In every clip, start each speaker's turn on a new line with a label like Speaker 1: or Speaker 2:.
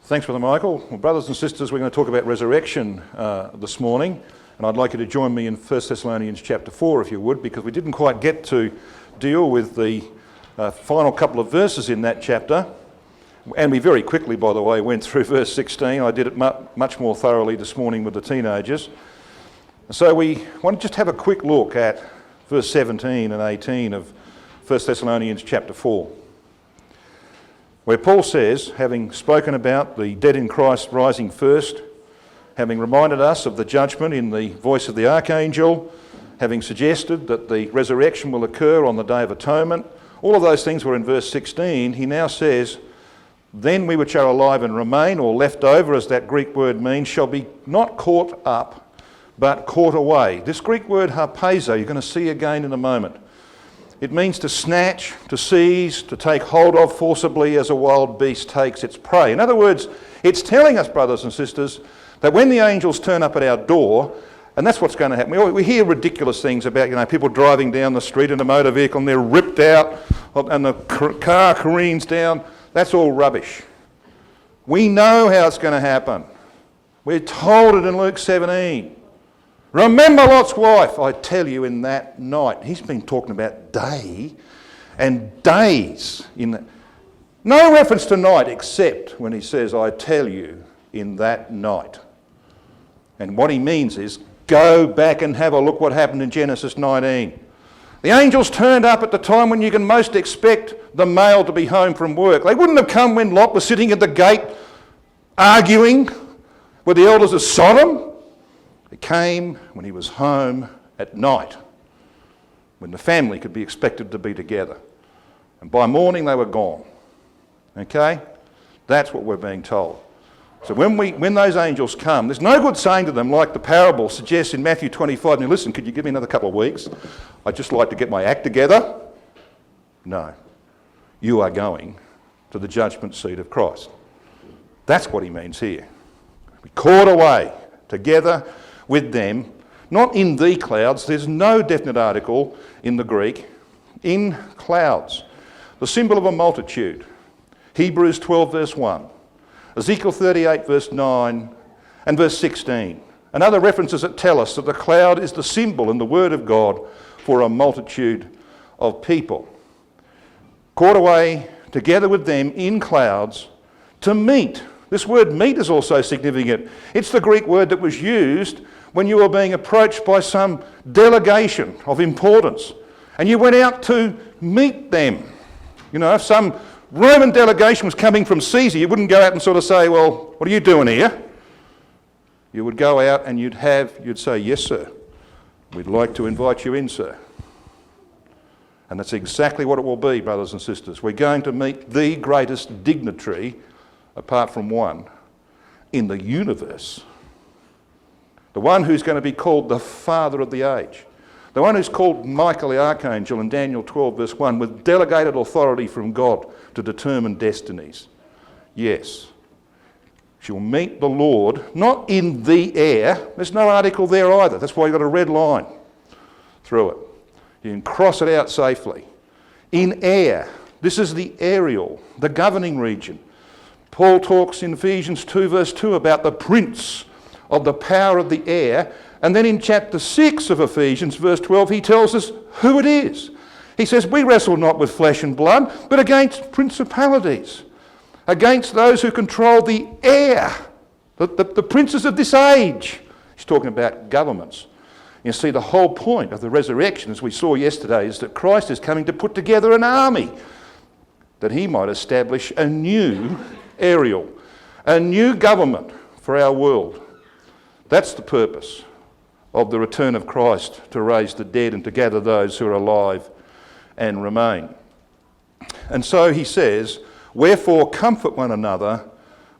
Speaker 1: Thanks, Brother Michael. Well, brothers and sisters, we're going to talk about resurrection this morning, and I'd like you to join me in 1 Thessalonians chapter 4, if you would, because we didn't quite get to deal with the final couple of verses in that chapter, and we very quickly, by the way, went through verse 16. I did it much more thoroughly this morning with the teenagers. So we want to just have a quick look at verse 17 and 18 of 1 Thessalonians chapter 4. Where Paul says, having spoken about the dead in Christ rising first, having reminded us of the judgment in the voice of the archangel, having suggested that the resurrection will occur on the Day of Atonement, all of those things were in verse 16. He now says, then we which are alive and remain, or left over as that Greek word means, shall be not caught up, but caught away. This Greek word harpazo, you're going to see again in a moment. It means to snatch, to seize, to take hold of forcibly as a wild beast takes its prey. In other words, it's telling us, brothers and sisters, that when the angels turn up at our door, and that's what's going to happen. We hear ridiculous things about, people driving down the street in a motor vehicle and they're ripped out and the car careens down. That's all rubbish. We know how it's going to happen. We're told it in Luke 17. Remember Lot's wife, I tell you, in that night. He's been talking about day and days. No reference to night except when he says, I tell you, in that night. And what he means is, go back and have a look what happened in Genesis 19. The angels turned up at the time when you can most expect the male to be home from work. They wouldn't have come when Lot was sitting at the gate arguing with the elders of Sodom. It came when he was home at night, when the family could be expected to be together. And by morning they were gone. Okay? That's what we're being told. So when those angels come, there's no good saying to them, like the parable suggests in Matthew 25, now listen, could you give me another couple of weeks? I'd just like to get my act together. No. You are going to the judgment seat of Christ. That's what he means here. Be caught away together with them, not in the clouds. There's no definite article in the Greek. In clouds. The symbol of a multitude. Hebrews 12 verse 1. Ezekiel 38 verse 9 and verse 16. And other references that tell us that the cloud is the symbol in the Word of God for a multitude of people. Caught away together with them in clouds to meet. This word meet is also significant. It's the Greek word that was used when you were being approached by some delegation of importance and you went out to meet them. If some Roman delegation was coming from Caesar, you wouldn't go out and sort of say, well, what are you doing here? You would go out and you'd say, yes, sir, we'd like to invite you in, sir. And that's exactly what it will be, brothers and sisters. We're going to meet the greatest dignitary, apart from one, in the universe. The one who's going to be called the Father of the age. The one who's called Michael the Archangel in Daniel 12 verse 1 with delegated authority from God to determine destinies. Yes, she'll meet the Lord, not in the air. There's no article there either. That's why you've got a red line through it. You can cross it out safely. In air. This is the aerial, the governing region. Paul talks in Ephesians 2 verse 2 about the prince of the power of the air. And then in chapter 6 of Ephesians, verse 12, he tells us who it is. He says, we wrestle not with flesh and blood, but against principalities, against those who control the air, the princes of this age. He's talking about governments. You see, the whole point of the resurrection, as we saw yesterday, is that Christ is coming to put together an army, that he might establish a new aerial, a new government for our world. That's the purpose of the return of Christ, to raise the dead and to gather those who are alive and remain. And so he says, wherefore comfort one another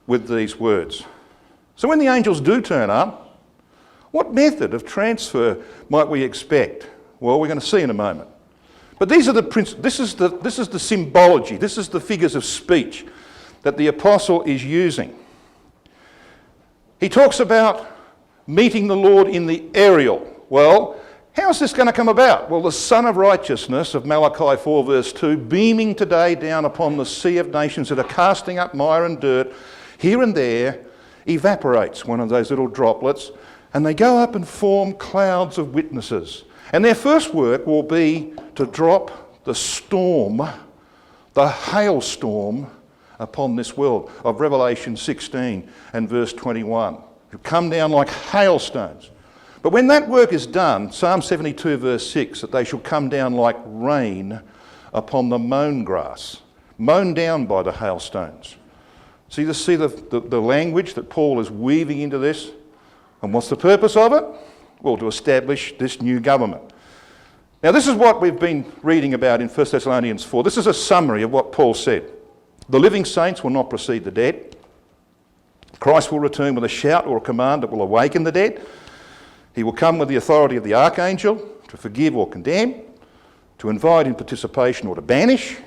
Speaker 1: with these words. So when the angels do turn up, what method of transfer might we expect? Well, we're going to see in a moment. But these are this is the symbology, this is the figures of speech that the apostle is using. He talks about meeting the Lord in the aerial. Well, how's this going to come about? Well, the Son of Righteousness of Malachi 4 verse 2, beaming today down upon the sea of nations that are casting up mire and dirt, here and there evaporates one of those little droplets, and they go up and form clouds of witnesses. And their first work will be to drop the storm, the hailstorm, upon this world of Revelation 16 and verse 21. It'll come down like hailstones. But when that work is done, Psalm 72 verse 6, that they shall come down like rain upon the mown grass, mown down by the hailstones. See the language that Paul is weaving into this? And what's the purpose of it? Well, to establish this new government. Now, this is what we've been reading about in 1 Thessalonians 4. This is a summary of what Paul said. The living saints will not precede the dead. Christ will return with a shout or a command that will awaken the dead. He will come with the authority of the archangel to forgive or condemn, to invite in participation or to banish.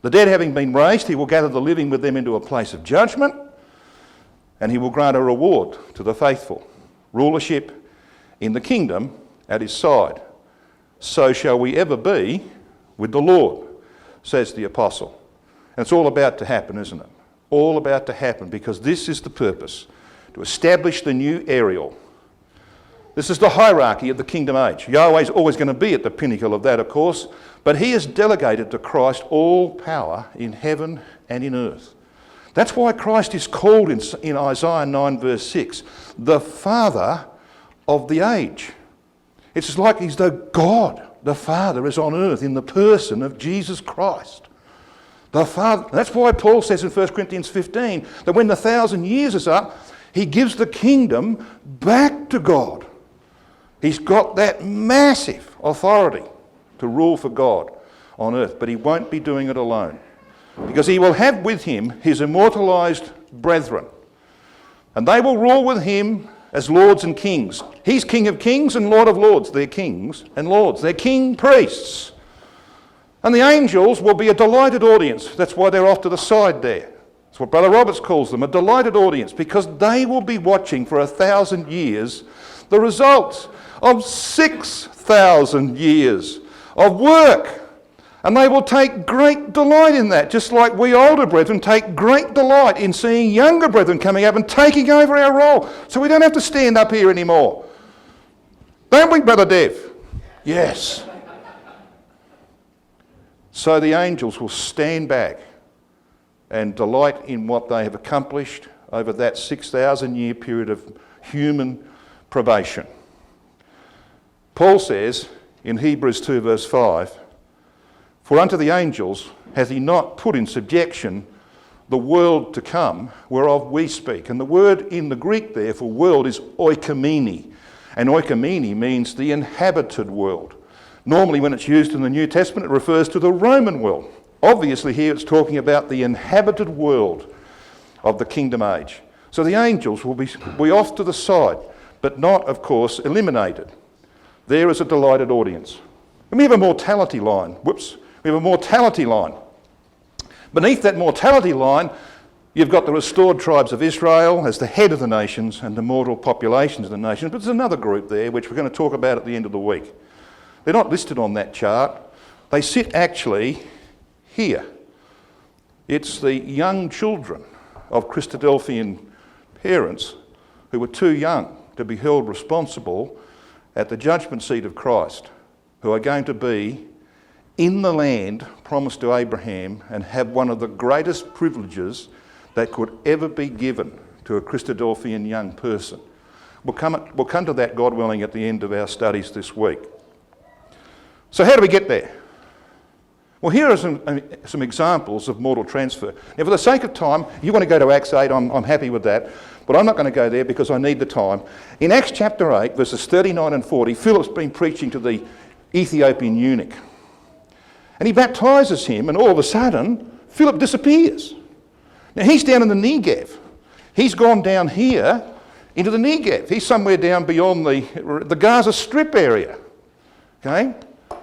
Speaker 1: The dead having been raised, he will gather the living with them into a place of judgment, and he will grant a reward to the faithful, rulership in the kingdom at his side. So shall we ever be with the Lord, says the apostle. And it's all about to happen, isn't it? All about to happen, because this is the purpose, to establish the new aerial. This is the hierarchy of the kingdom age. Yahweh's always going to be at the pinnacle of that, of course, but he has delegated to Christ all power in heaven and in earth. That's why Christ is called in Isaiah 9 verse 6, the Father of the age. It's like as though God, the Father, is on earth in the person of Jesus Christ. The Father. That's why Paul says in 1 Corinthians 15 that when the 1,000 years is up, he gives the kingdom back to God. He's got that massive authority to rule for God on earth, but he won't be doing it alone, because he will have with him his immortalised brethren, and they will rule with him as lords and kings. He's King of kings and Lord of lords. They're kings and lords. They're king priests. And the angels will be a delighted audience. That's why they're off to the side there. That's what Brother Roberts calls them, a delighted audience, because they will be watching for 1,000 years the results of 6,000 years of work. And they will take great delight in that, just like we older brethren take great delight in seeing younger brethren coming up and taking over our role. So we don't have to stand up here anymore. Don't we, Brother Dev? Yes. So the angels will stand back and delight in what they have accomplished over that 6,000 year period of human probation. Paul says in Hebrews 2 verse 5, for unto the angels hath he not put in subjection the world to come, whereof we speak. And the word in the Greek there for world is oikomene. And oikomene means the inhabited world. Normally when it's used in the New Testament, it refers to the Roman world. Obviously here it's talking about the inhabited world of the kingdom age. So the angels will be off to the side, but not, of course, eliminated. There is a delighted audience. And we have a mortality line. We have a mortality line. Beneath that mortality line, you've got the restored tribes of Israel as the head of the nations and the mortal populations of the nations. But there's another group there which we're going to talk about at the end of the week. They're not listed on that chart. They sit actually here. It's the young children of Christadelphian parents who were too young to be held responsible at the judgment seat of Christ, who are going to be in the land promised to Abraham and have one of the greatest privileges that could ever be given to a Christadelphian young person. We'll come to that, God willing, at the end of our studies this week. So how do we get there? Well, here are some examples of mortal transfer. Now, for the sake of time, if you want to go to Acts 8, I'm happy with that, but I'm not going to go there because I need the time. In Acts chapter 8, verses 39 and 40, Philip's been preaching to the Ethiopian eunuch. And he baptises him, and all of a sudden, Philip disappears. Now, he's down in the Negev. He's gone down here into the Negev. He's somewhere down beyond the Gaza Strip area. Okay?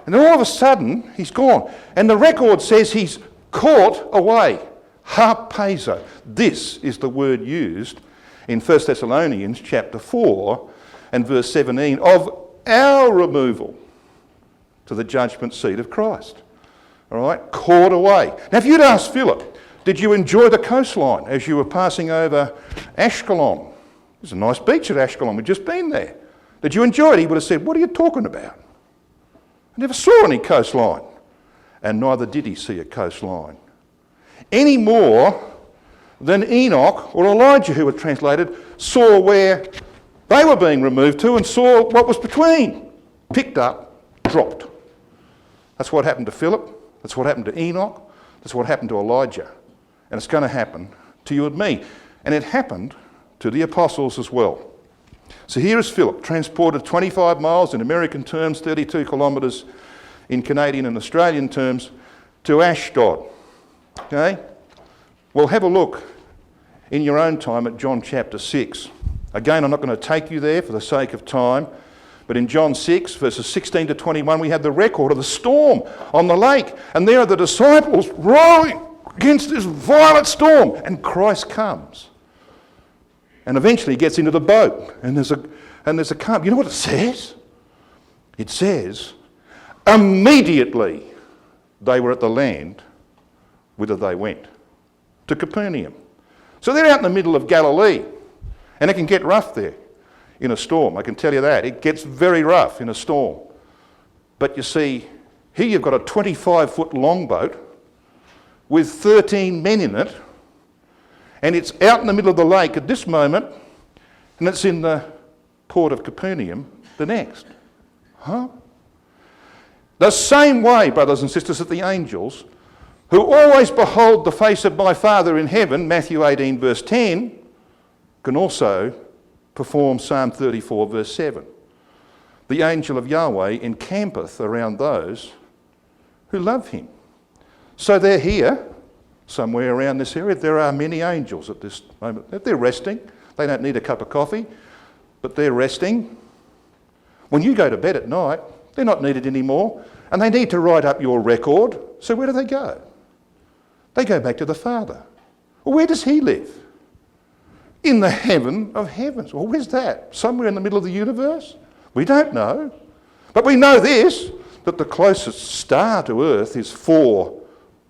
Speaker 1: And then all of a sudden, he's gone. And the record says he's caught away. Harpazo. This is the word used in 1 Thessalonians chapter 4 and verse 17 of our removal to the judgment seat of Christ. All right? Caught away. Now, if you'd asked Philip, Did you enjoy the coastline as you were passing over Ashkelon? There's a nice beach at Ashkelon, we've just been there. Did you enjoy it? He would have said, what are you talking about? I never saw any coastline. And neither did he see a coastline. Any more than Enoch or Elijah, who were translated, saw where they were being removed to and saw what was between. Picked up, dropped. That's what happened to Philip. That's what happened to Enoch. That's what happened to Elijah. And it's going to happen to you and me. And it happened to the apostles as well. So here is Philip, transported 25 miles in American terms, 32 kilometres in Canadian and Australian terms, to Ashdod. Okay? Well, have a look in your own time at John chapter 6. Again, I'm not going to take you there for the sake of time, but in John 6, verses 16 to 21, we have the record of the storm on the lake, and there are the disciples rowing against this violent storm, and Christ comes. And eventually he gets into the boat, and there's a calm. You know what it says? It says, immediately they were at the land whither they went, to Capernaum. So they're out in the middle of Galilee, and it can get rough there in a storm, I can tell you that. It gets very rough in a storm. But you see, here you've got a 25-foot longboat with 13 men in it, and it's out in the middle of the lake at this moment, and it's in the port of Capernaum the next. Huh? The same way, brothers and sisters, that the angels, who always behold the face of my Father in heaven, Matthew 18 verse 10, can also perform Psalm 34 verse 7. The angel of Yahweh encampeth around those who love him. So they're here, somewhere around this area. There are many angels at this moment. They're resting. They don't need a cup of coffee, but they're resting. When you go to bed at night, they're not needed anymore, and they need to write up your record. So where do they go? They go back to the Father. Well, where does he live? In the heaven of heavens. Well, where's that? Somewhere in the middle of the universe? We don't know. But we know this, that the closest star to Earth is 4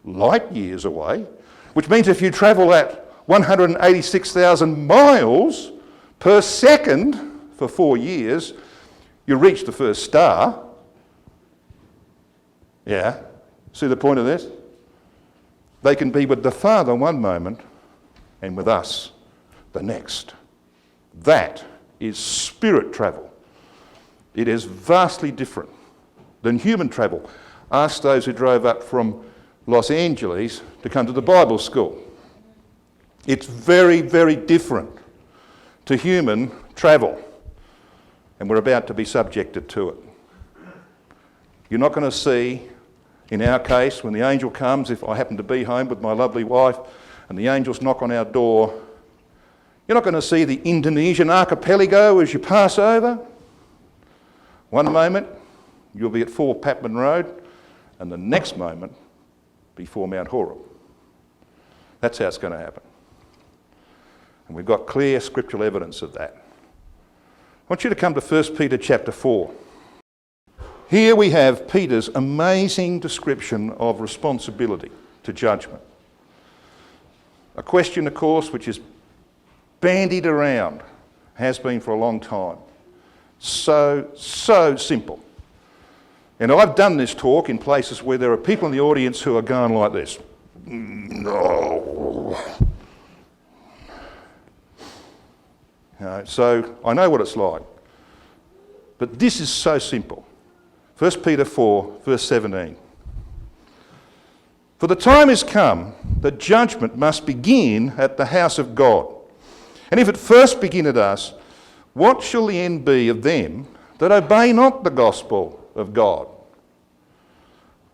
Speaker 1: light years away, which means if you travel at 186,000 miles per second for 4 years, you reach the first star. Yeah, see the point of this? They can be with the Father one moment and with us the next. That is spirit travel. It is vastly different than human travel. Ask those who drove up from Los Angeles to come to the Bible school. It's very, very different to human travel, and we're about to be subjected to it. You're not going to see, in our case, when the angel comes, if I happen to be home with my lovely wife and the angels knock on our door, you're not going to see the Indonesian archipelago as you pass over. One moment you'll be at 4 Patman Road, and the next moment before Mount Horeb. That's how it's going to happen. And we've got clear scriptural evidence of that. I want you to come to 1 Peter chapter 4. Here we have Peter's amazing description of responsibility to judgment. A question, of course, which is bandied around, has been for a long time. So simple. And I've done this talk in places where there are people in the audience who are going like this. No. So I know what it's like. But this is so simple. 1 Peter 4, verse 17. For the time is come that judgment must begin at the house of God. And if it first begin at us, what shall the end be of them that obey not the gospel of God?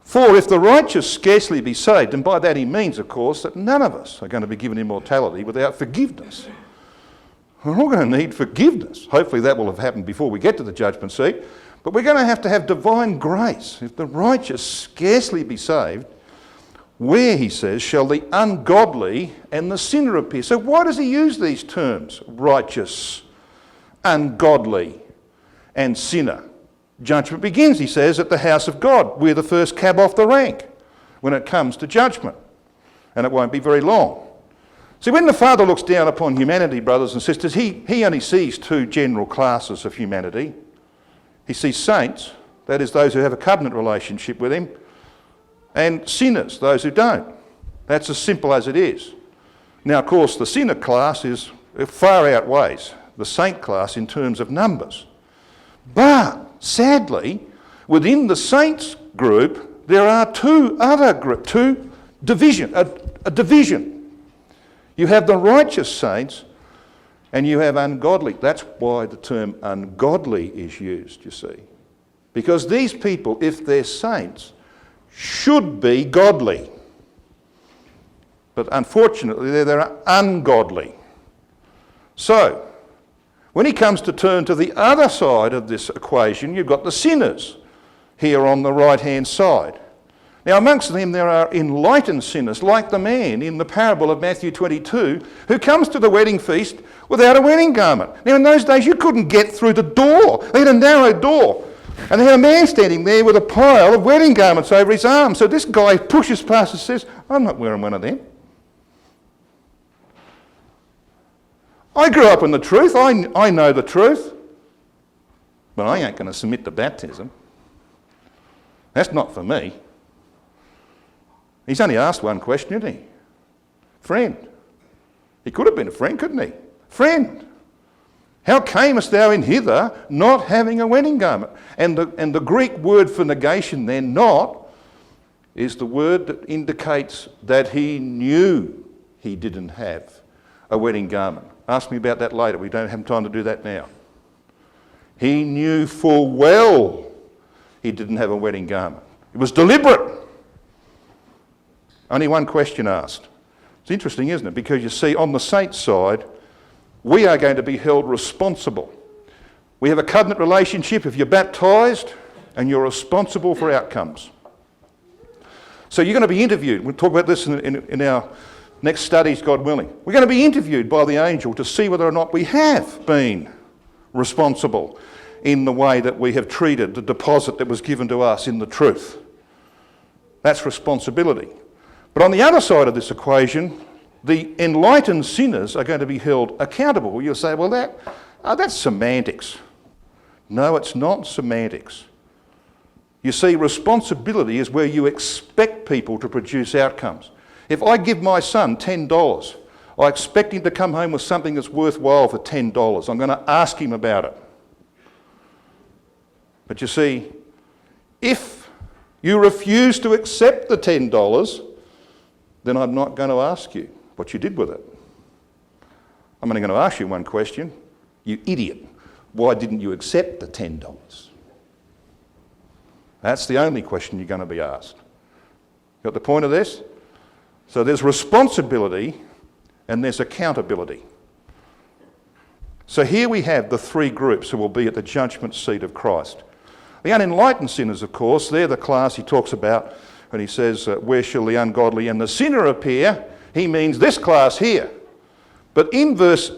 Speaker 1: For if the righteous scarcely be saved, and by that he means, of course, that none of us are going to be given immortality without forgiveness. We're all going to need forgiveness. Hopefully that will have happened before we get to the judgment seat. But we're going to have divine grace. If the righteous scarcely be saved, where, he says, shall the ungodly and the sinner appear? So why does he use these terms? Righteous, ungodly, and sinner. Judgment begins, he says, at the house of God. We're the first cab off the rank when it comes to judgment. and it won't be very long. See, when the Father looks down upon humanity, brothers and sisters, he only sees two general classes of humanity. He sees saints, that is those who have a covenant relationship with him, and sinners, those who don't. That's as simple as it is. Now, of course, the sinner class far outweighs the saint class in terms of numbers. But, sadly, within the saints group, there are a division. You have the righteous saints and you have ungodly. That's why the term ungodly is used, you see. Because these people, if they're saints, should be godly. But unfortunately, they're ungodly. So, when he comes to turn to the other side of this equation, you've got the sinners here on the right-hand side. Now, amongst them there are enlightened sinners, like the man in the parable of Matthew 22, who comes to the wedding feast without a wedding garment. Now, in those days, you couldn't get through the door. They had a narrow door. And they had a man standing there with a pile of wedding garments over his arm. So this guy pushes past and says, I'm not wearing one of them. I grew up in the truth. I know the truth. But I ain't going to submit to baptism. That's not for me. He's only asked one question, isn't he? Friend. He could have been a friend, couldn't he? Friend. How camest thou in hither not having a wedding garment? And the Greek word for negation there, not, is the word that indicates that he knew he didn't have a wedding garment. Ask me about that later. We don't have time to do that now. He knew full well he didn't have a wedding garment. It was deliberate. Only one question asked. It's interesting, isn't it? Because you see, on the saints' side, we are going to be held responsible. We have a covenant relationship if you're baptised, and you're responsible for outcomes. So you're going to be interviewed. We'll talk about this in our next studies, God willing. We're going to be interviewed by the angel to see whether or not we have been responsible in the way that we have treated the deposit that was given to us in the truth. That's responsibility. But on the other side of this equation, the enlightened sinners are going to be held accountable. You'll say, well, that's semantics. No, it's not semantics. You see, responsibility is where you expect people to produce outcomes. If I give my son $10, I expect him to come home with something that's worthwhile for $10. I'm going to ask him about it. But you see, if you refuse to accept the $10, then I'm not going to ask you what you did with it. I'm only going to ask you one question. You idiot, why didn't you accept the $10? That's the only question you're going to be asked. Got the point of this? So there's responsibility and there's accountability. So here we have the three groups who will be at the judgment seat of Christ. The unenlightened sinners, of course, they're the class he talks about when he says, where shall the ungodly and the sinner appear? He means this class here. But in verse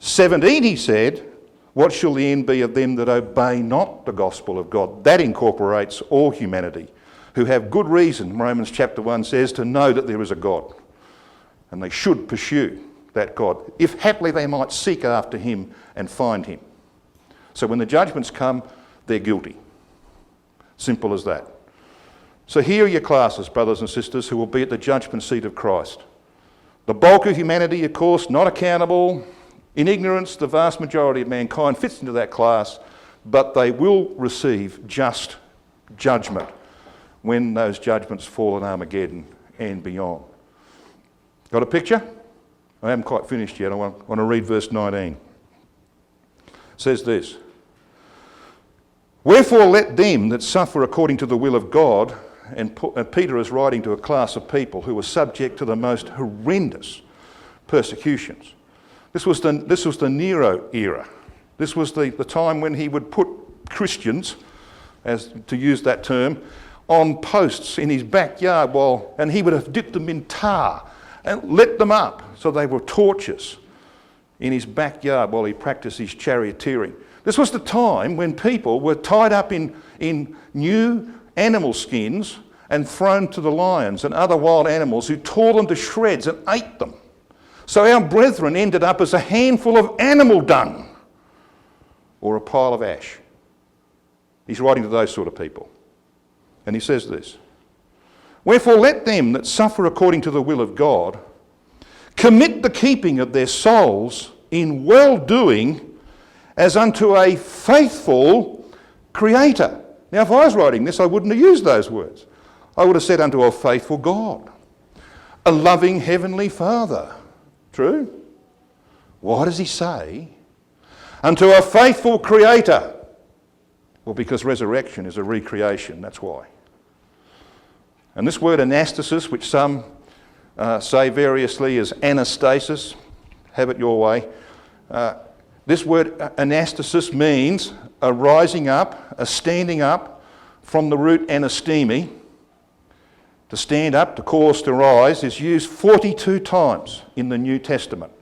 Speaker 1: 17 he said, what shall the end be of them that obey not the gospel of God? That incorporates all humanity, who have good reason, Romans chapter 1 says, to know that there is a God. And they should pursue that God, if haply they might seek after him and find him. So when the judgments come, they're guilty. Simple as that. So here are your classes, brothers and sisters, who will be at the judgment seat of Christ. The bulk of humanity, of course, not accountable. In ignorance, the vast majority of mankind fits into that class, but they will receive just judgment when those judgments fall in Armageddon and beyond. Got a picture? I haven't quite finished yet. I want to read verse 19. It says this, wherefore let them that suffer according to the will of God, and Peter is writing to a class of people who were subject to the most horrendous persecutions. This was the Nero era. This was the time when he would put Christians, as to use that term, on posts in his backyard and he would have dipped them in tar and lit them up so they were torches in his backyard while he practiced his charioteering. This was the time when people were tied up in new animal skins and thrown to the lions and other wild animals who tore them to shreds and ate them. So our brethren ended up as a handful of animal dung or a pile of ash. He's writing to those sort of people. And he says this, "Wherefore let them that suffer according to the will of God commit the keeping of their souls in well-doing as unto a faithful Creator." Now, if I was writing this, I wouldn't have used those words. I would have said unto a faithful God, a loving Heavenly Father. True? Why does he say unto a faithful Creator? Well, because resurrection is a recreation, that's why. And this word anastasis, which some say variously as anastasis, have it your way. This word anastasis means a rising up, a standing up from the root anastemi. To stand up, to cause to rise, is used 42 times in the New Testament.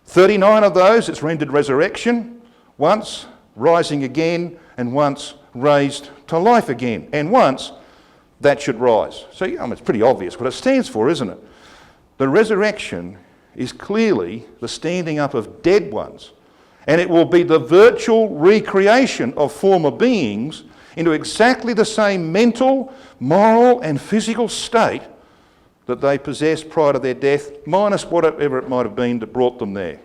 Speaker 1: 39 of those it's rendered resurrection, once rising again, and once raised to life again, and once that should rise. So it's pretty obvious what it stands for, isn't it? The resurrection is clearly the standing up of dead ones, and it will be the virtual recreation of former beings into exactly the same mental, moral and physical state that they possessed prior to their death, minus whatever it might have been that brought them there.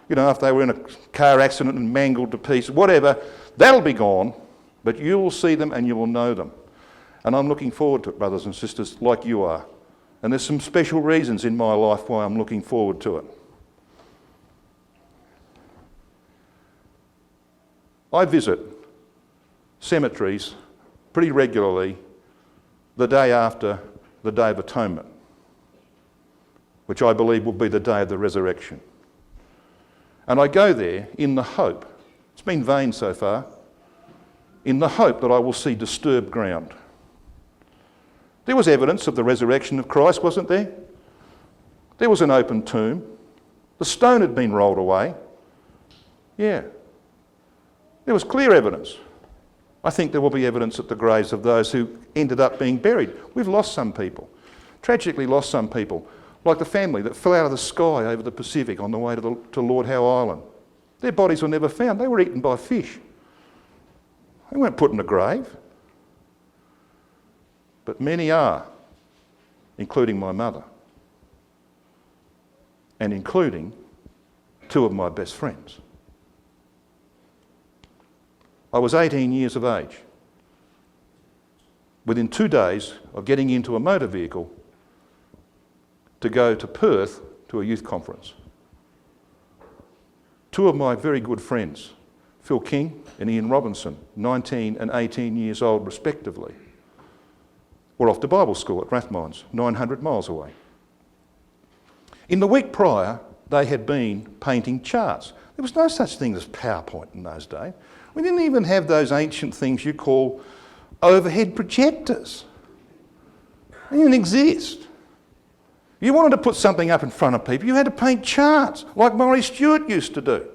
Speaker 1: You know, if they were in a car accident and mangled to pieces, whatever, that'll be gone, but you will see them and you will know them. And I'm looking forward to it, brothers and sisters, like you are. And there's some special reasons in my life why I'm looking forward to it. I visit cemeteries pretty regularly the day after the Day of Atonement, which I believe will be the day of the resurrection. And I go there in the hope, it's been vain so far, in the hope that I will see disturbed ground. There was evidence of the resurrection of Christ, wasn't there? There was an open tomb. The stone had been rolled away. Yeah. There was clear evidence. I think there will be evidence at the graves of those who ended up being buried. We've lost some people, tragically lost some people, like the family that fell out of the sky over the Pacific on the way to Lord Howe Island. Their bodies were never found. They were eaten by fish. They weren't put in a grave. But many are, including my mother, and including two of my best friends. I was 18 years of age. Within 2 days of getting into a motor vehicle to go to Perth to a youth conference. Two of my very good friends, Phil King and Ian Robinson, 19 and 18 years old respectively, were off to Bible school at Rathmines, 900 miles away. In the week prior, they had been painting charts. There was no such thing as PowerPoint in those days. We didn't even have those ancient things you call overhead projectors. They didn't exist. You wanted to put something up in front of people, you had to paint charts, like Maury Stewart used to do.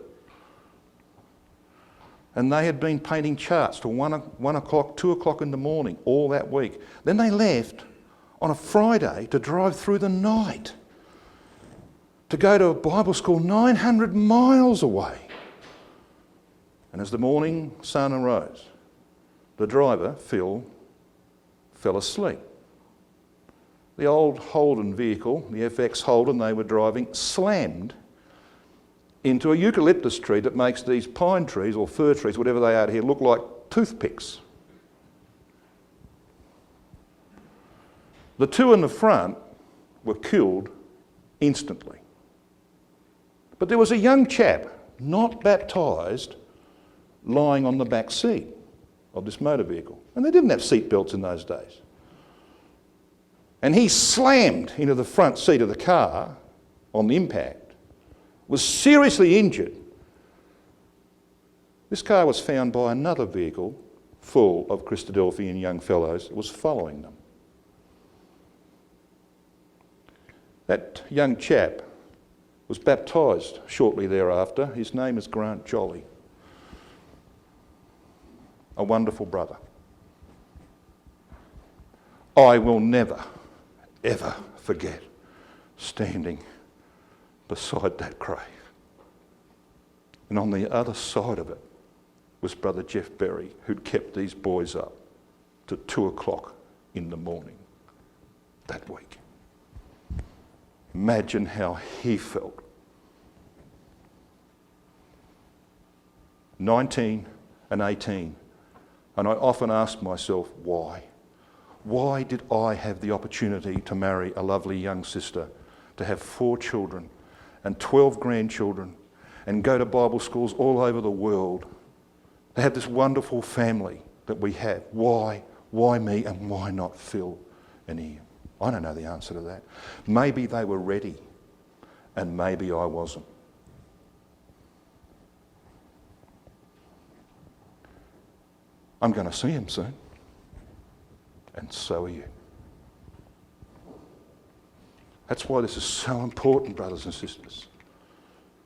Speaker 1: And they had been painting charts till 1 o'clock, 2 o'clock in the morning, all that week. Then they left on a Friday to drive through the night to go to a Bible school 900 miles away. And as the morning sun arose, the driver, Phil, fell asleep. The old Holden vehicle, the FX Holden they were driving, slammed into a eucalyptus tree that makes these pine trees or fir trees, whatever they are here, look like toothpicks. The two in the front were killed instantly. But there was a young chap, not baptised, lying on the back seat of this motor vehicle. And they didn't have seat belts in those days. And he slammed into the front seat of the car on the impact, was seriously injured. This car was found by another vehicle full of Christadelphian young fellows that was following them. That young chap was baptised shortly thereafter. His name is Grant Jolly. A wonderful brother. I will never, ever forget standing beside that grave. And on the other side of it was Brother Jeff Berry, who'd kept these boys up to 2 o'clock in the morning that week. Imagine how he felt. 19 and 18. And I often ask myself, why? Why did I have the opportunity to marry a lovely young sister, to have 4 children and 12 grandchildren, and go to Bible schools all over the world, to have this wonderful family that we have? Why? Why me and why not Phil and Ian? I don't know the answer to that. Maybe they were ready and maybe I wasn't. I'm going to see him soon. And so are you. That's why this is so important, brothers and sisters.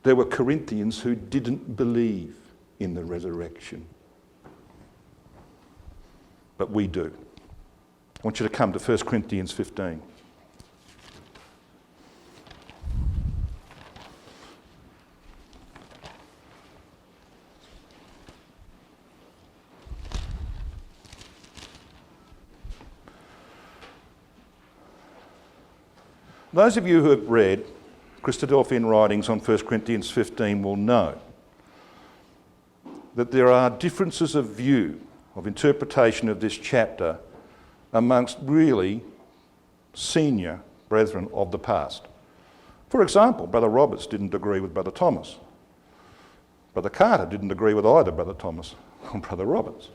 Speaker 1: There were Corinthians who didn't believe in the resurrection. But we do. I want you to come to 1 Corinthians 15. Those of you who have read Christadelphian writings on 1 Corinthians 15 will know that there are differences of view, of interpretation of this chapter amongst really senior brethren of the past. For example, Brother Roberts didn't agree with Brother Thomas. Brother Carter didn't agree with either Brother Thomas or Brother Roberts.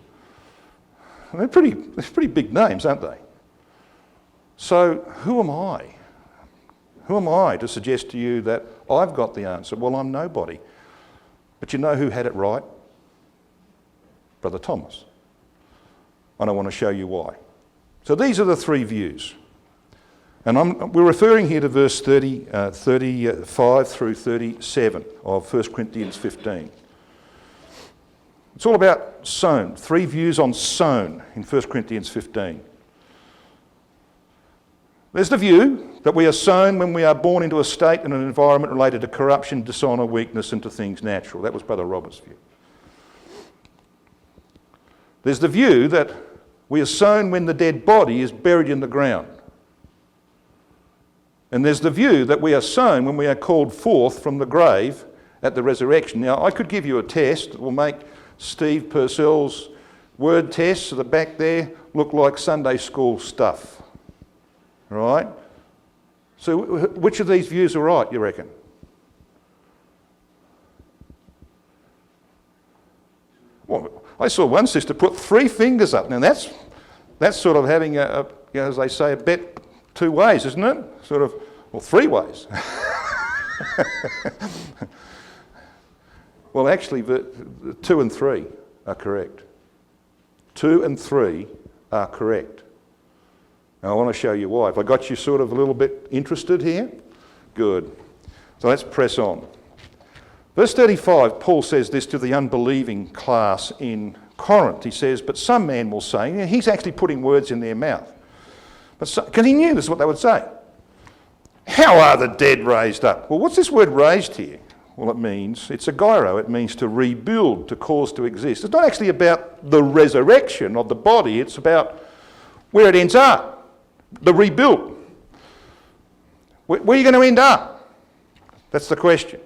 Speaker 1: And they're pretty big names, aren't they? So who am I? Who am I to suggest to you that I've got the answer? Well, I'm nobody. But you know who had it right? Brother Thomas. And I want to show you why. So these are the 3 views. And we're referring here to verse 35 through 37 of 1 Corinthians 15. It's all about sown. 3 views on sown in 1 Corinthians 15. There's the view that we are sown when we are born into a state and an environment related to corruption, dishonour, weakness and to things natural. That was Brother Roberts' view. There's the view that we are sown when the dead body is buried in the ground. And there's the view that we are sown when we are called forth from the grave at the resurrection. Now, I could give you a test that will make Steve Purcell's word tests at the back there look like Sunday school stuff. Right? So which of these views are right, you reckon? Well, I saw one sister put 3 fingers up. Now that's sort of having as they say, a bet 2 ways, isn't it? Sort of, well, 3 ways. Well, actually, the 2 and 3 are correct. 2 and 3 are correct. Now I want to show you why. Have I got you sort of a little bit interested here? Good. So let's press on. Verse 35, Paul says this to the unbelieving class in Corinth. He says, but some man will say, he's actually putting words in their mouth. Because he knew this is what they would say. How are the dead raised up? Well, what's this word raised here? Well, it's a gyro. It means to rebuild, to cause to exist. It's not actually about the resurrection of the body. It's about where it ends up. The rebuilt. Where are you going to end up? That's the question.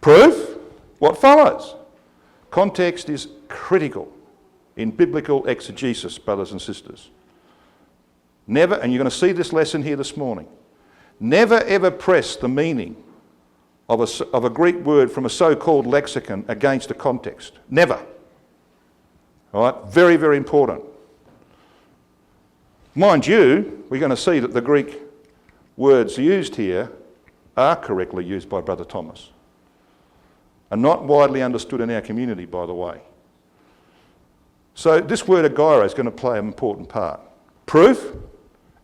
Speaker 1: Proof? What follows? Context is critical in biblical exegesis, brothers and sisters. Never, and you're going to see this lesson here this morning, never ever press the meaning of a Greek word from a so-called lexicon against a context. Never. All right? Very, very important. Mind you, we're going to see that the Greek words used here are correctly used by Brother Thomas. And not widely understood in our community, by the way. So this word agyro is going to play an important part. Proof,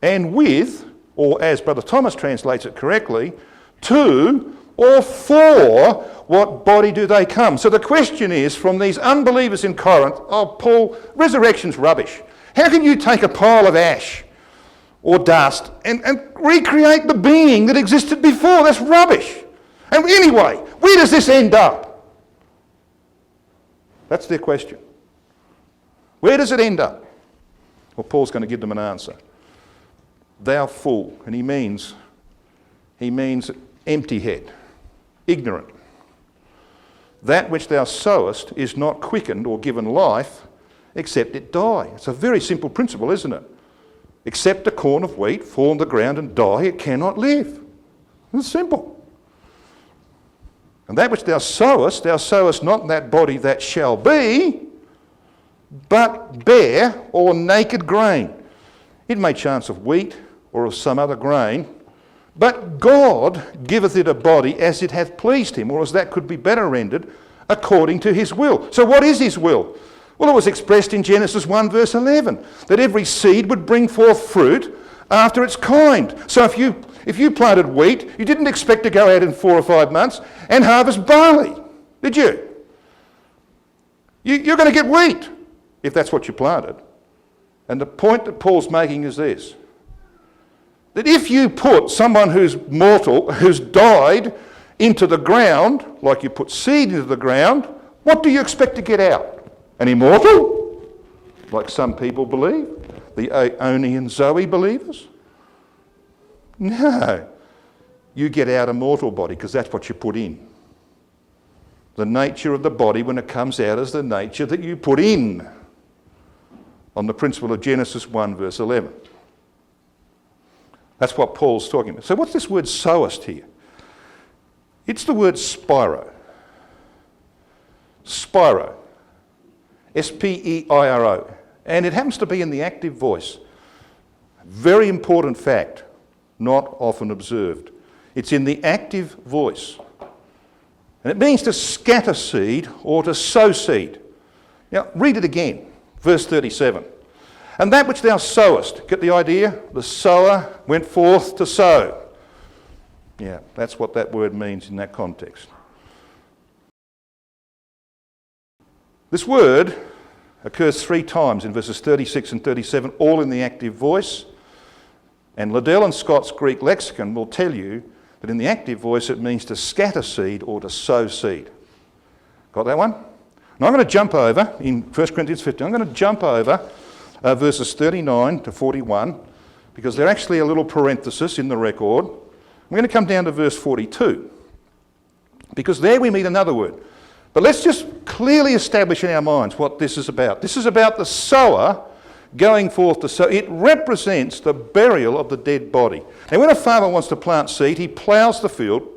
Speaker 1: and with, or as Brother Thomas translates it correctly, to or for what body do they come? So the question is, from these unbelievers in Corinth, oh, Paul, resurrection's rubbish. How can you take a pile of ash or dust and recreate the being that existed before. That's rubbish. And anyway, where does this end up? That's their question. Where does it end up? Well, Paul's going to give them an answer. Thou fool. And he means empty head, ignorant. That which thou sowest is not quickened or given life, except it die. It's a very simple principle, isn't it? Except a corn of wheat fall on the ground and die, it cannot live. It's simple. And that which thou sowest not that body that shall be, but bare or naked grain. It may chance of wheat or of some other grain, but God giveth it a body as it hath pleased him, or as that could be better rendered, according to his will. So what is his will? Well, it was expressed in Genesis 1 verse 11, that every seed would bring forth fruit after its kind. So if you planted wheat, you didn't expect to go out in 4 or 5 months and harvest barley, did you? You're going to get wheat if that's what you planted. And the point that Paul's making is this, that if you put someone who's mortal, who's died, into the ground, like you put seed into the ground, what do you expect to get out? An immortal? Like some people believe? The Oni and Zoe believers? No. You get out a mortal body because that's what you put in. The nature of the body when it comes out is the nature that you put in, on the principle of Genesis 1 verse 11. That's what Paul's talking about. So what's this word sowest here? It's the word spiro. Spiro. S-P-E-I-R-O. And it happens to be in the active voice. Very important fact, not often observed. It's in the active voice. And it means to scatter seed or to sow seed. Now, read it again, verse 37. And that which thou sowest, get the idea? The sower went forth to sow. Yeah, that's what that word means in that context. This word occurs 3 times in verses 36 and 37, all in the active voice. And Liddell and Scott's Greek lexicon will tell you that in the active voice it means to scatter seed or to sow seed. Got that one? Now I'm going to jump over, in 1 Corinthians 15, I'm going to jump over verses 39 to 41, because they're actually a little parenthesis in the record. I'm going to come down to verse 42, because there we meet another word. But let's just clearly establish in our minds what this is about. This is about the sower going forth to sow. It represents the burial of the dead body. Now, when a farmer wants to plant seed, he ploughs the field,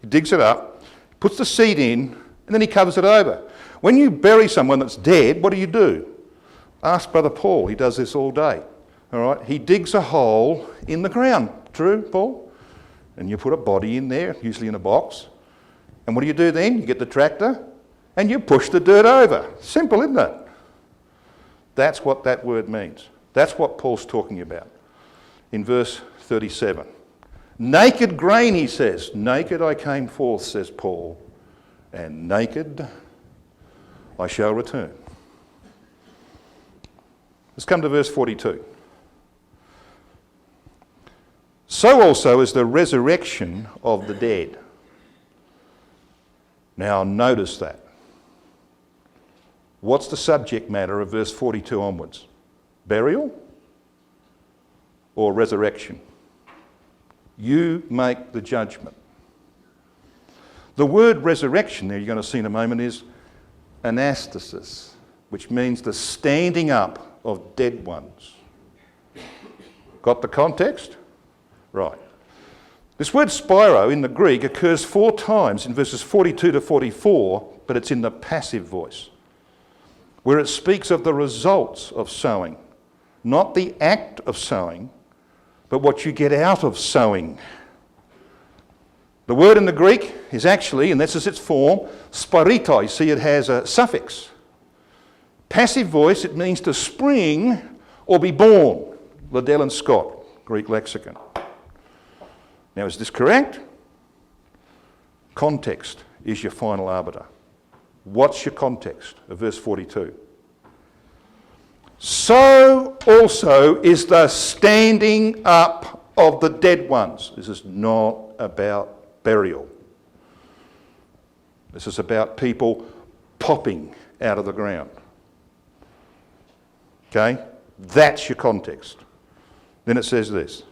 Speaker 1: he digs it up, puts the seed in, and then he covers it over. When you bury someone that's dead, what do? Ask Brother Paul. He does this all day. All right? He digs a hole in the ground. True, Paul? And you put a body in there, usually in a box. And what do you do then? You get the tractor and you push the dirt over. Simple, isn't it? That's what that word means. That's what Paul's talking about in verse 37. Naked grain, he says. Naked I came forth, says Paul, and naked I shall return. Let's come to verse 42. So also is the resurrection of the dead. Now notice that. What's the subject matter of verse 42 onwards? Burial or resurrection? You make the judgment. The word resurrection there you're going to see in a moment is anastasis, which means the standing up of dead ones. Got the context? Right. This word spiro in the Greek occurs 4 times in verses 42 to 44, but it's in the passive voice, where it speaks of the results of sowing, not the act of sowing, but what you get out of sowing. The word in the Greek is actually, and this is its form, spirito. You see it has a suffix. Passive voice, it means to spring or be born. Liddell and Scott, Greek lexicon. Now, is this correct? Context is your final arbiter. What's your context of verse 42? so also is the standing up of the dead ones. This is not about burial. This is about people popping out of the ground. Okay? That's your context. Then it says this.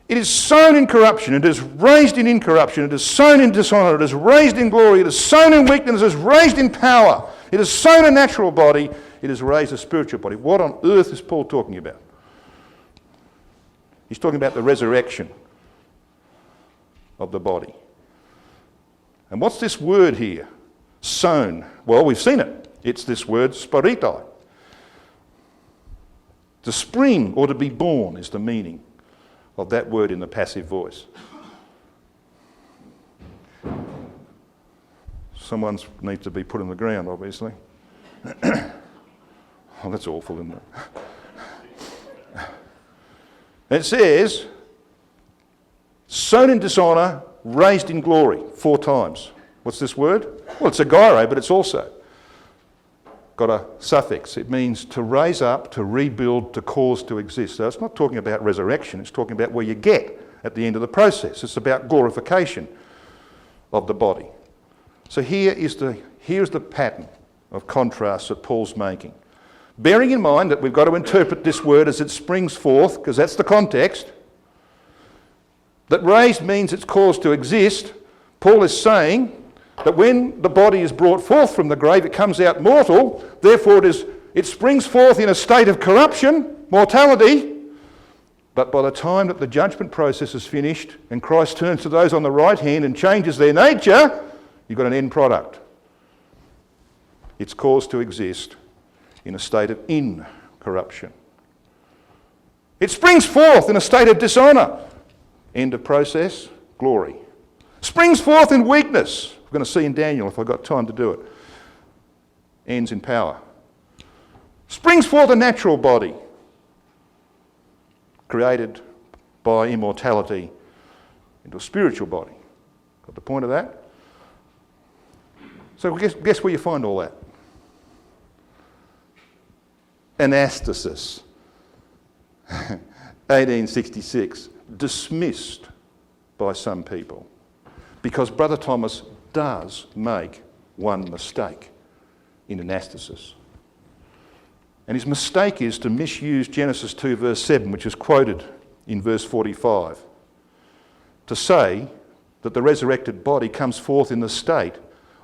Speaker 1: It is sown in corruption, it is raised in incorruption, it is sown in dishonour, it is raised in glory, it is sown in weakness, it is raised in power, it is sown a natural body, it is raised a spiritual body. What on earth is Paul talking about? He's talking about the resurrection of the body. And what's this word here? Sown. Well, we've seen it. It's this word, spiritai. To spring or to be born is the meaning of that word in the passive voice. Someone needs to be put in the ground, obviously. Oh, that's awful, isn't it? It says, sown in dishonour, raised in glory, 4 times. What's this word? Well, it's a gyro, but it's also got a suffix. It means to raise up, to rebuild, to cause to exist. So it's not talking about resurrection, it's talking about where you get at the end of the process. It's about glorification of the body. So here's the pattern of contrast that Paul's making. Bearing in mind that we've got to interpret this word as it springs forth, because that's the context, that raised means it's caused to exist. Paul is saying that when the body is brought forth from the grave, it comes out mortal, therefore it springs forth in a state of corruption, mortality, but by the time that the judgment process is finished and Christ turns to those on the right hand and changes their nature, you've got an end product. It's caused to exist in a state of incorruption. It springs forth in a state of dishonour. End of process, glory. Springs forth in weakness. We're going to see in Daniel if I've got time to do it. Ends in power. Springs forth a natural body created by immortality into a spiritual body. Got the point of that? So guess where you find all that? Anastasis. 1866. Dismissed by some people. Because Brother Thomas does make one mistake in anastasis. And his mistake is to misuse Genesis 2 verse 7, which is quoted in verse 45, to say that the resurrected body comes forth in the state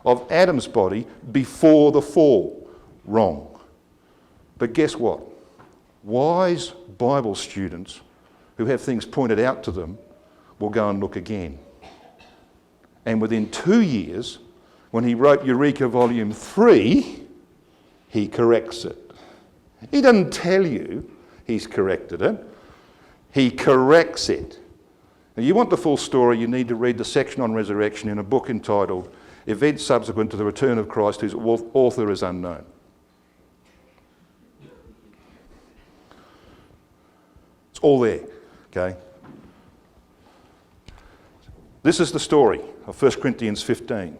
Speaker 1: of Adam's body before the fall. Wrong. But guess what? Wise Bible students who have things pointed out to them will go and look again. And within 2 years, when he wrote Eureka Volume 3, he corrects it. He doesn't tell you he's corrected it. He corrects it. Now, you want the full story, you need to read the section on resurrection in a book entitled Events Subsequent to the Return of Christ, whose author is unknown. It's all there, okay? This is the story of 1 Corinthians 15.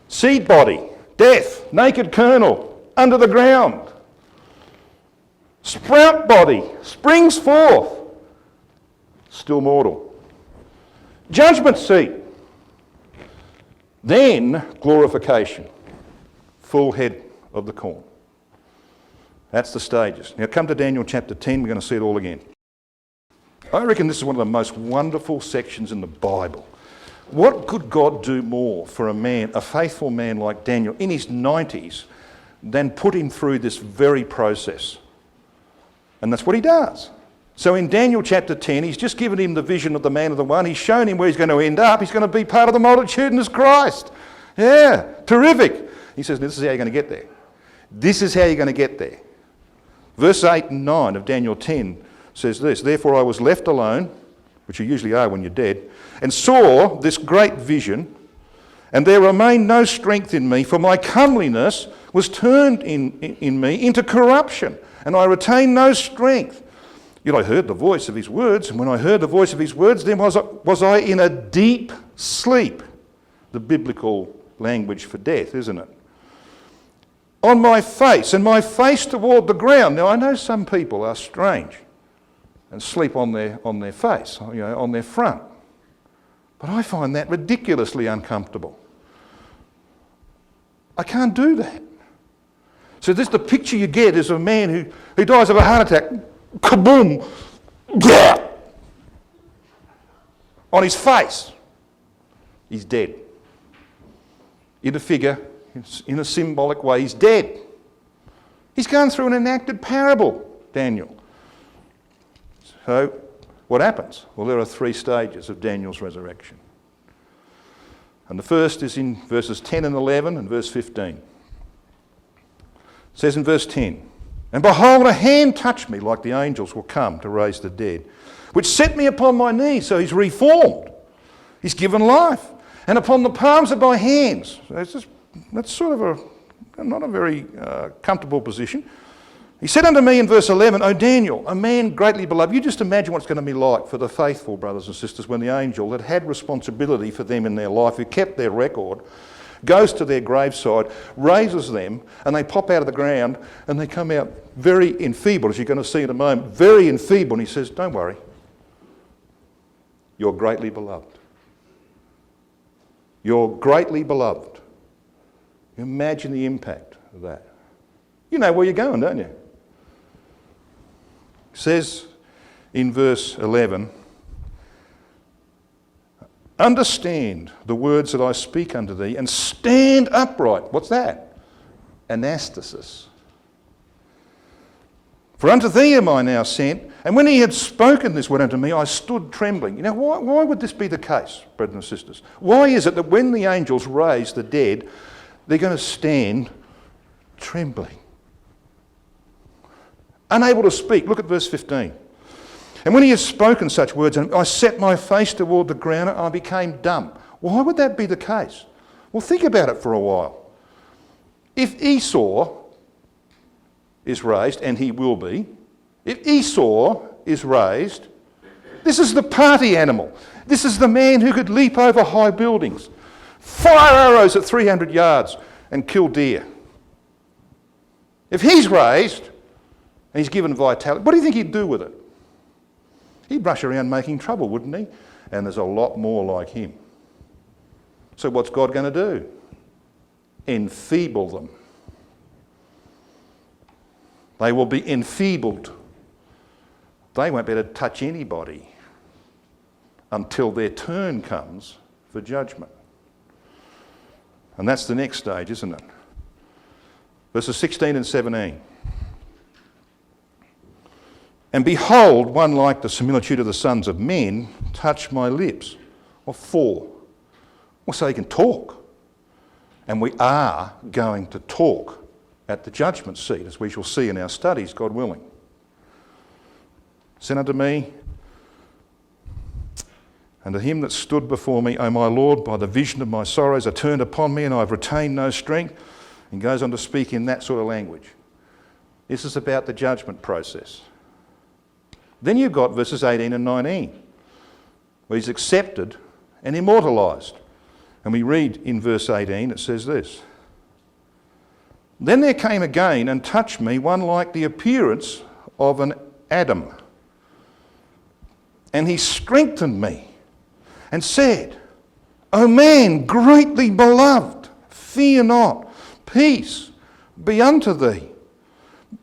Speaker 1: Seed body, death, naked kernel, under the ground. Sprout body, springs forth, still mortal. Judgment seat. Then glorification, full head of the corn. That's the stages. Now come to Daniel chapter 10, we're going to see it all again. I reckon this is one of the most wonderful sections in the Bible. What could God do more for a man, a faithful man like Daniel in his 90s, than put him through this very process? And that's what he does. So in Daniel chapter 10, he's just given him the vision of the man of the one. He's shown him where he's going to end up. He's going to be part of the multitudinous Christ. Yeah, terrific. He says, this is how you're going to get there. This is how you're going to get there. Verse 8 and 9 of Daniel 10 says this, therefore I was left alone, which you usually are when you're dead, and saw this great vision, and there remained no strength in me, for my comeliness was turned in me into corruption, and I retained no strength. Yet I heard the voice of his words, and when I heard the voice of his words, then was I in a deep sleep. The biblical language for death, isn't it? on my face, and my face toward the ground. Now, I know some people are strange and sleep on their face, on their front. But I find that ridiculously uncomfortable. I can't do that. So the picture you get is of a man who dies of a heart attack. Kaboom! Yeah! On his face. He's dead. In a figure, in a symbolic way, he's dead. He's going through an enacted parable, Daniel. So, what happens? Well, there are 3 stages of Daniel's resurrection. And the first is in verses 10 and 11 and verse 15. It says in verse 10, "And behold, a hand touched me like the angels will come to raise the dead, which set me upon my knees." So he's reformed. He's given life. "And upon the palms of my hands." So that's sort of not a very comfortable position. "He said unto me in verse 11, O Daniel, a man greatly beloved." You just imagine what it's going to be like for the faithful brothers and sisters when the angel that had responsibility for them in their life, who kept their record, goes to their graveside, raises them, and they pop out of the ground and they come out very enfeebled, as you're going to see in a moment, very enfeebled. And he says, "Don't worry, you're greatly beloved. You're greatly beloved." You imagine the impact of that. You know where you're going, don't you? It says in verse 11, "Understand the words that I speak unto thee, and stand upright." What's that? Anastasis. "For unto thee am I now sent." And when he had spoken this word unto me, I stood trembling. You know, why would this be the case, brothers and sisters? Why is it that when the angels raise the dead, they're going to stand trembling? Unable to speak. Look at verse 15. "And when he has spoken such words, and I set my face toward the ground, and I became dumb." Why would that be the case? Well, think about it for a while. If Esau is raised, and he will be, if Esau is raised, this is the party animal. This is the man who could leap over high buildings, fire arrows at 300 yards, and kill deer. If he's raised, and he's given vitality, what do you think he'd do with it? He'd rush around making trouble, wouldn't he? And there's a lot more like him. So what's God going to do? Enfeeble them. They will be enfeebled. They won't be able to touch anybody until their turn comes for judgment. And that's the next stage, isn't it? Verses 16 and 17. "And behold, one like the similitude of the sons of men touched my lips." Or 4. Well, so he can talk. And we are going to talk at the judgment seat, as we shall see in our studies, God willing. "Said unto me, and to him that stood before me, O my Lord, by the vision of my sorrows are turned upon me, and I have retained no strength." And goes on to speak in that sort of language. This is about the judgment process. Then you've got verses 18 and 19, where he's accepted and immortalised. And we read in verse 18, it says this, "Then there came again and touched me one like the appearance of an Adam. And he strengthened me and said, O man greatly beloved, fear not, peace be unto thee.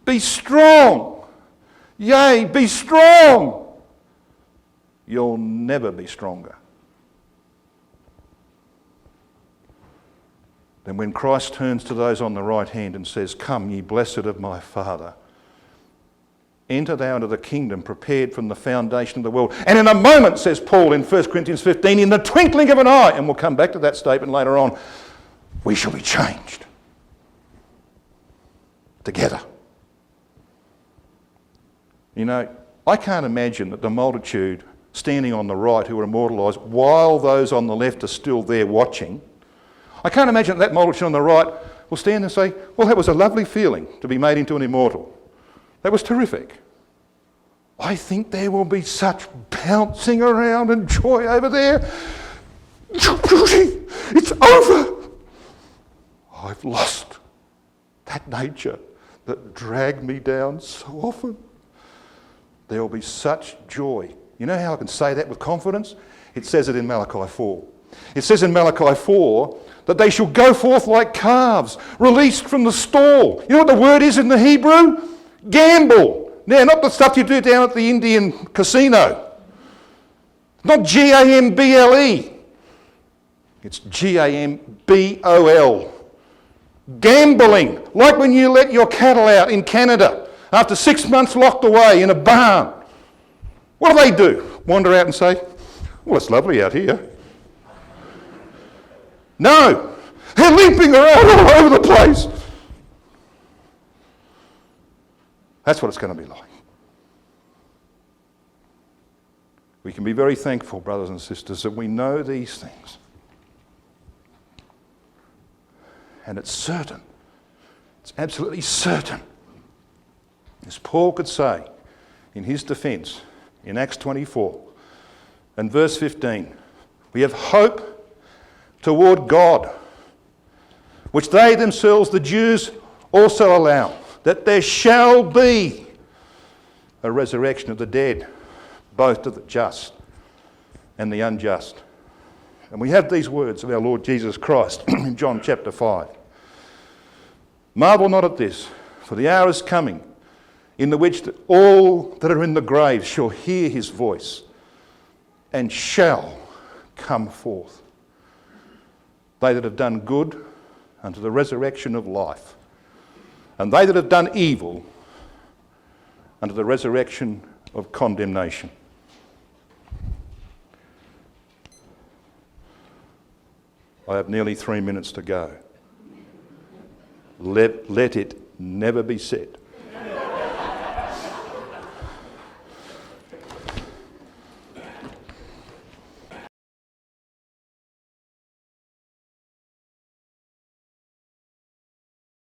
Speaker 1: Be strong. Yea, be strong. You'll never be stronger." Then when Christ turns to those on the right hand and says, "Come, ye blessed of my Father, enter thou into the kingdom prepared from the foundation of the world." And in a moment, says Paul in 1 Corinthians 15, in the twinkling of an eye, and we'll come back to that statement later on, we shall be changed together. You know, I can't imagine that the multitude standing on the right who are immortalised while those on the left are still there watching, I can't imagine that multitude on the right will stand and say, "Well, that was a lovely feeling to be made into an immortal. That was terrific." I think there will be such bouncing around and joy over there. It's over. I've lost. that nature that dragged me down so often. There will be such joy. You know how I can say that with confidence? It says it in Malachi 4. It says in Malachi 4 that they shall go forth like calves, released from the stall. You know what the word is in the Hebrew? Gamble. Now, not the stuff you do down at the Indian casino. Not G-A-M-B-L-E. It's G-A-M-B-O-L. Gambling. Like when you let your cattle out in Canada after 6 months locked away in a barn. What do? Wander out and say, well, it's lovely out here. No. They're leaping around all over the place. That's what it's going to be like. We can be very thankful, brothers and sisters, that we know these things. And it's certain. It's absolutely certain. As Paul could say in his defence in Acts 24 and verse 15, we have hope toward God, which they themselves, the Jews, also allow, that there shall be a resurrection of the dead, both to the just and the unjust. And we have these words of our Lord Jesus Christ in John chapter 5. Marvel not at this, for the hour is coming in the which all that are in the grave shall hear his voice and shall come forth. They that have done good unto the resurrection of life, and they that have done evil unto the resurrection of condemnation. I have nearly 3 minutes to go. Let it never be said